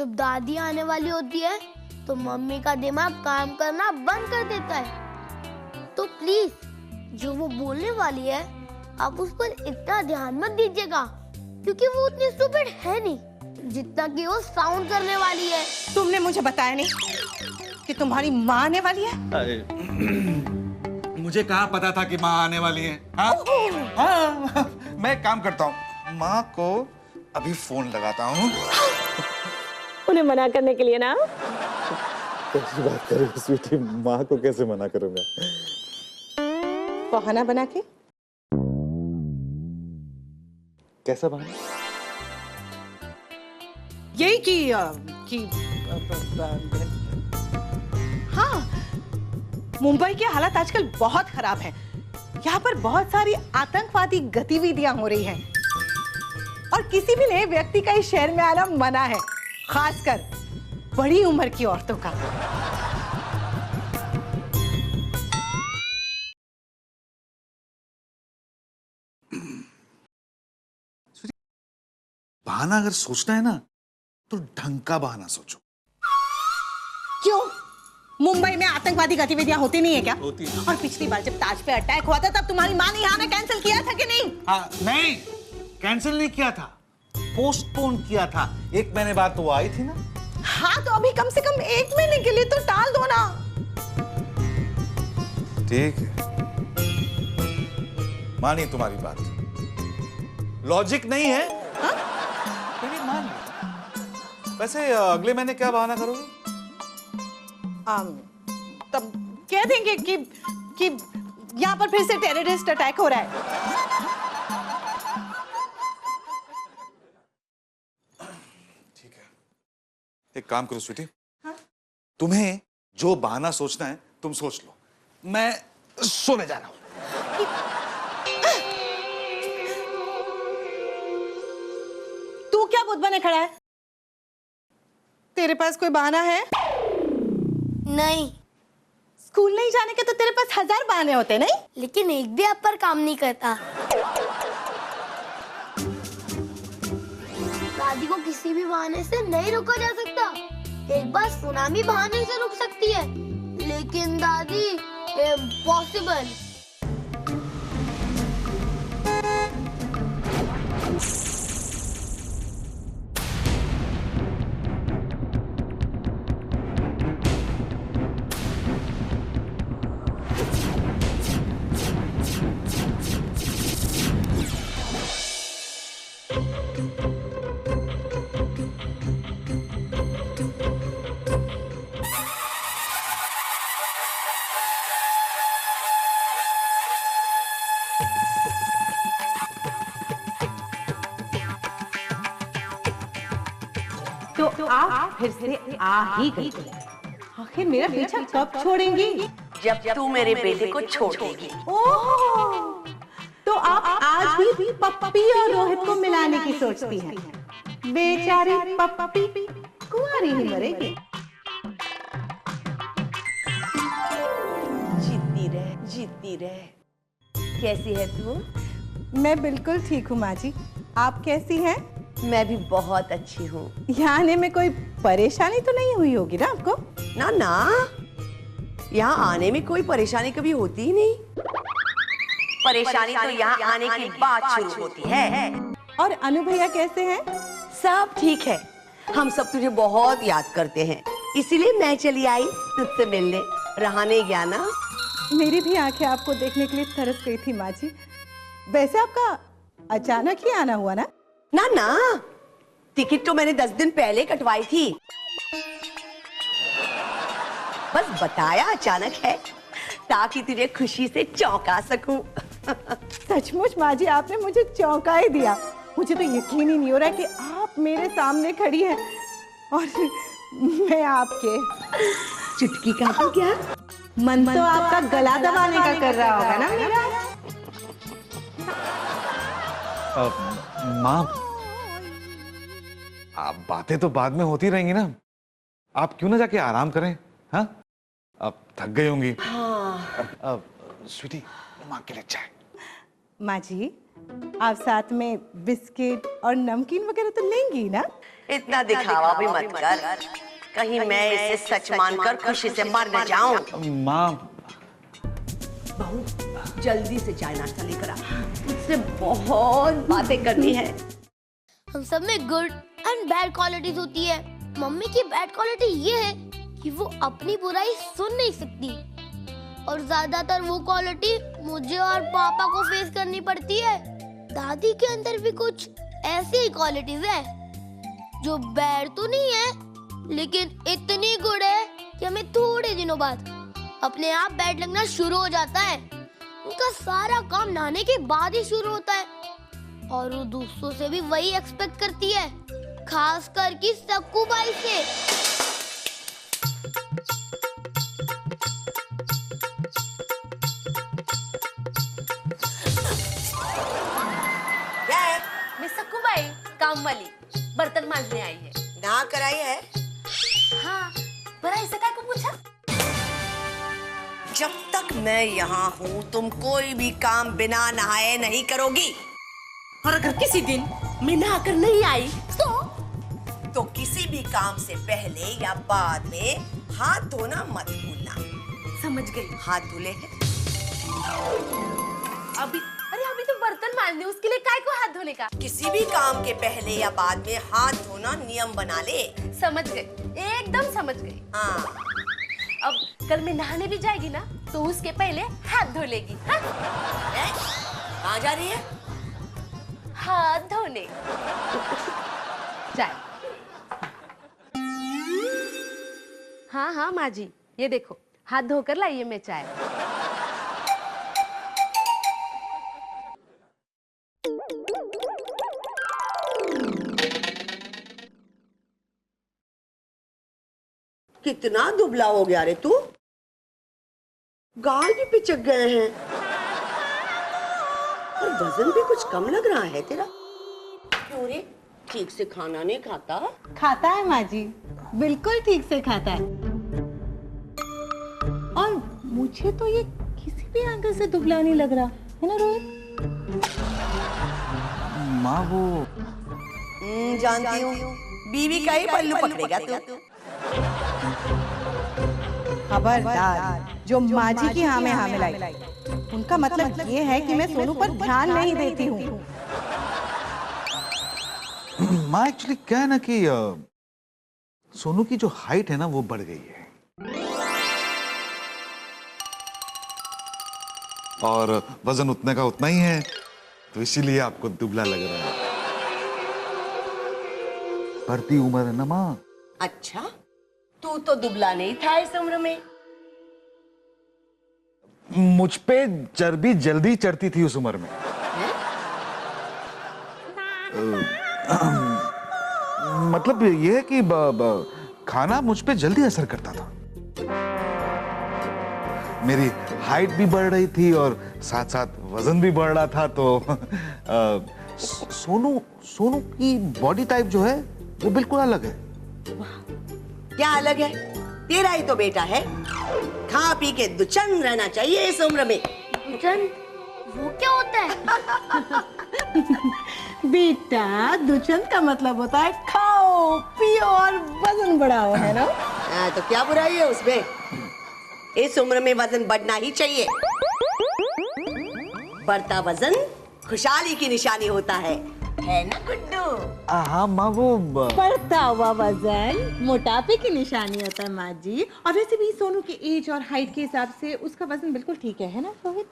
जब दादी आने वाली होती है तो मम्मी का दिमाग काम करना बंद कर देता है। तो प्लीज जो वो बोलने वाली है आप उस पर इतना ध्यान मत दीजिएगा, क्योंकि वो उतनी स्टूपिड है नहीं जितना कि वो साउंड करने वाली है। तुमने मुझे बताया नहीं कि तुम्हारी माँ आने वाली है? मुझे कहाँ पता था कि माँ आने वाली है? हाँ? हाँ, मैं काम करता हूँ, माँ को अभी फोन लगाता हूँ। उन्हें मना करने के लिए ना? कैसी बात कर रही हो स्वीटी, माँ को कैसे मना करूंगा? बहाना बना के? कैसा बहाना? यही कि हाँ, मुंबई के हालात आजकल बहुत खराब हैं। यहाँ पर बहुत सारी आतंकवादी गतिविधियां हो रही हैं और किसी भी नए व्यक्ति का इस शहर में आना मना है, खासकर बड़ी उम्र की औरतों का। बहाना अगर सोचना है ना तो ढंग का बहाना सोचो। क्यों? मुंबई में आतंकवादी गतिविधियां होती नहीं है क्या? होती है। और पिछली बार जब ताज पे अटैक हुआ था तब तुम्हारी माँ ने यहाँ आना कैंसिल किया था कि नहीं? हाँ, नहीं, कैंसिल नहीं किया था, पोस्टपोन किया था। 1 महीने बाद तो वो आई थी ना। हाँ, तो अभी कम से कम 1 महीने के लिए तो टाल दो ना। ठीक है, मानी तुम्हारी बात, लॉजिक नहीं है। हाँ? मेरी मान ली। वैसे अगले महीने क्या बहाना करोगे? तब कह देंगे कि यहाँ पर फिर से टेररिस्ट अटैक हो रहा है। ठीक है, एक काम करो स्वीटी। हाँ? तुम्हें जो बहाना सोचना है तुम सोच लो, मैं सोने जा रहा हूं। तू क्या बुत बने खड़ा है? तेरे पास कोई बहाना है? नहीं, स्कूल नहीं जाने के तो तेरे पास 1000 बहाने होते नहीं? लेकिन एक भी आप पर काम नहीं करता। दादी को किसी भी बहाने से नहीं रोका जा सकता। एक बार सुनामी बहाने से रुक सकती है, लेकिन दादी इम्पॉसिबल। तो आप फिर से आ ही गई। आखिर मेरा पीछा कब छोड़ेंगी? जब तू मेरे बेटे को छोड़ देगी। ओह, तो आप आज भी पप्पी और रोहित को मिलाने की सोचती हैं। बेचारी पप्पी कुंवारी ही मरेगी। जीतती रह। कैसी है तू? मैं बिल्कुल ठीक हूँ माँ जी, आप कैसी हैं? मैं भी बहुत अच्छी हूँ। यहाँ आने में कोई परेशानी तो नहीं हुई होगी ना आपको? ना ना, यहाँ आने में कोई परेशानी कभी होती ही नहीं। परेशानी तो यहाँ आने के बाद शुरू होती है। और अनु भैया कैसे हैं? सब ठीक है, हम सब तुझे बहुत याद करते हैं, इसीलिए मैं चली आई तुझसे मिलने। रहा नहीं गया ना? मेरी भी आंखें आपको देखने के लिए तरस गई थी माँ जी। वैसे आपका अचानक ही आना हुआ ना? ना ना, टिकट तो मैंने 10 दिन पहले कटवाई थी। बस बताया अचानक है ताकि तुझे खुशी से चौंका सकूं। सचमुच माँ जी, आपने मुझे चौंका ही दिया। मुझे तो यकीन ही नहीं हो रहा कि आप मेरे सामने खड़ी हैं और मैं आपके। चुटकी का तो क्या मन तो आपका गला दबाने का कर रहा होगा ना मेरा? माँ, आप बातें तो बाद में होती रहेंगी ना, आप क्यों ना जाके आराम करें? हाँ, अब थक गई होंगी। हाँ। स्वीटी, माँ के लिए चाय। माँ जी, आप साथ में बिस्किट और नमकीन वगैरह तो लेंगी ना? इतना दिखावा भी मत कर, कहीं मैं इसे सच मानकर खुशी से मर न जाऊं। माँ, बहू जल्दी से चाय नाश्ता लेकर आ, मुझसे बहुत बातें करनी है। हम सब में गुड एंड बैड क्वालिटीज होती है। मम्मी की बैड क्वालिटी ये है कि वो अपनी बुराई सुन नहीं सकती, और ज्यादातर वो क्वालिटी मुझे और पापा को फेस करनी पड़ती है। दादी के अंदर भी कुछ ऐसी ही क्वालिटीज है जो बैड तो नहीं है, लेकिन इतनी गुड है कि हमें थोड़े दिनों बाद अपने आप बैड लगना शुरू हो जाता है। उनका सारा काम नहाने के बाद ही शुरू होता है, और वो दूसरों से भी वही एक्सपेक्ट करती है, खास कर कि सक्कू बाई से। मैं सक्कू बाई काम वाली बर्तन मांजने आई है। ना कराई है? हाँ, पर ऐसा काय को पूछा? जब तक मैं यहाँ हूँ तुम कोई भी काम बिना नहाए नहीं करोगी। और अगर किसी दिन मैं नहाकर नहीं आई तो किसी भी काम से पहले या बाद में हाथ धोना मत भूलना। समझ गई। हाथ धुले हैं? अभी तो बर्तन मांजने, उसके लिए काय को हाथ धोने का? किसी भी काम के पहले या बाद में हाथ धोना नियम बना ले। समझ गई, एकदम समझ गई। हाँ। अब कल मैं नहाने भी जाएगी ना, तो उसके पहले हाथ धो लेगी। हाँ? कहाँ जा रही है? हाथ धोने। जाए। हाँ हाँ माँ जी, ये देखो हाथ धोकर लाइए मैं चाय। कितना दुबला हो गया रे तू, गाल भी पिचक गए हैं और वजन भी कुछ कम लग रहा है तेरा। क्यों रे, ठीक से खाना नहीं खाता? खाता है माँ जी, बिल्कुल ठीक से खाता है। और मुझे तो ये किसी भी एंगल से दुबला नहीं लग रहा है ना रोहित? माँ वो जानती हूँ, बीवी का ही पल्लू पकड़ेगा तू। खबरदार, जो माँ जी की हाँ में हाँ मिलाई, उनका मतलब ये है कि मैं सोनू पर ध्यान नहीं देती हूँ। माँ एक्चुअली क्या है ना कि सोनू की जो हाइट है ना वो बढ़ गई है, और वजन उतने का उतना ही है, तो इसीलिए आपको दुबला लग रहा है। बढ़ती उम्र है ना माँ। अच्छा, तू तो दुबला नहीं था इस उम्र में। मुझ पे चर्बी जल्दी चढ़ती थी उस उम्र में। मतलब ये है कि खाना मुझ पे जल्दी असर करता था। मेरी हाइट भी बढ़ रही थी और साथ साथ वजन भी बढ़ रहा था, तो सोनू की बॉडी टाइप जो है वो बिल्कुल अलग है। क्या अलग है? तेरा ही तो बेटा है, खा पी के दुचन रहना चाहिए इस उम्र में। दुचन, वो क्या होता है? बेटा, दुचन का मतलब होता है खाओ पियो और वजन बढ़ाओ, है ना? तो क्या बुराई है उसमें? इस उम्र में वजन बढ़ना ही चाहिए। बढ़ता वजन खुशहाली की निशानी होता है ना गुड्डू? हाँ माँ, वो बढ़ता हुआ वजन मोटापे की निशानी होता है माँ जी। और वैसे भी सोनू की एज और हाइट के हिसाब से उसका वजन बिल्कुल ठीक है ना रोहित?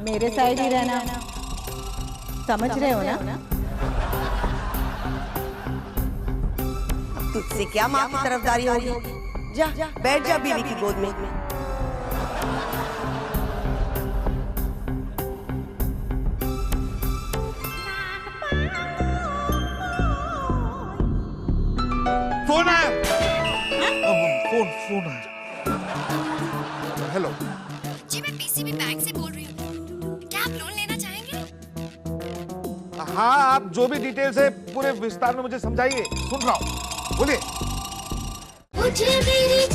मेरे साइड ही रहना, समझ रहे हो ना? तुझसे क्या माँ की तरफदारी होगी? जा बैठ जा बीवी की गोद में। फोन आया। फोन आया। हेलो जी, मैं पीसीबी बैंक से बोल रही हूँ। क्या आप लोन लेना चाहेंगे? हाँ, आप जो भी डिटेल्स है पूरे विस्तार में मुझे समझाइए, सुन रहा हूँ, बोलिए। मुझे मेरी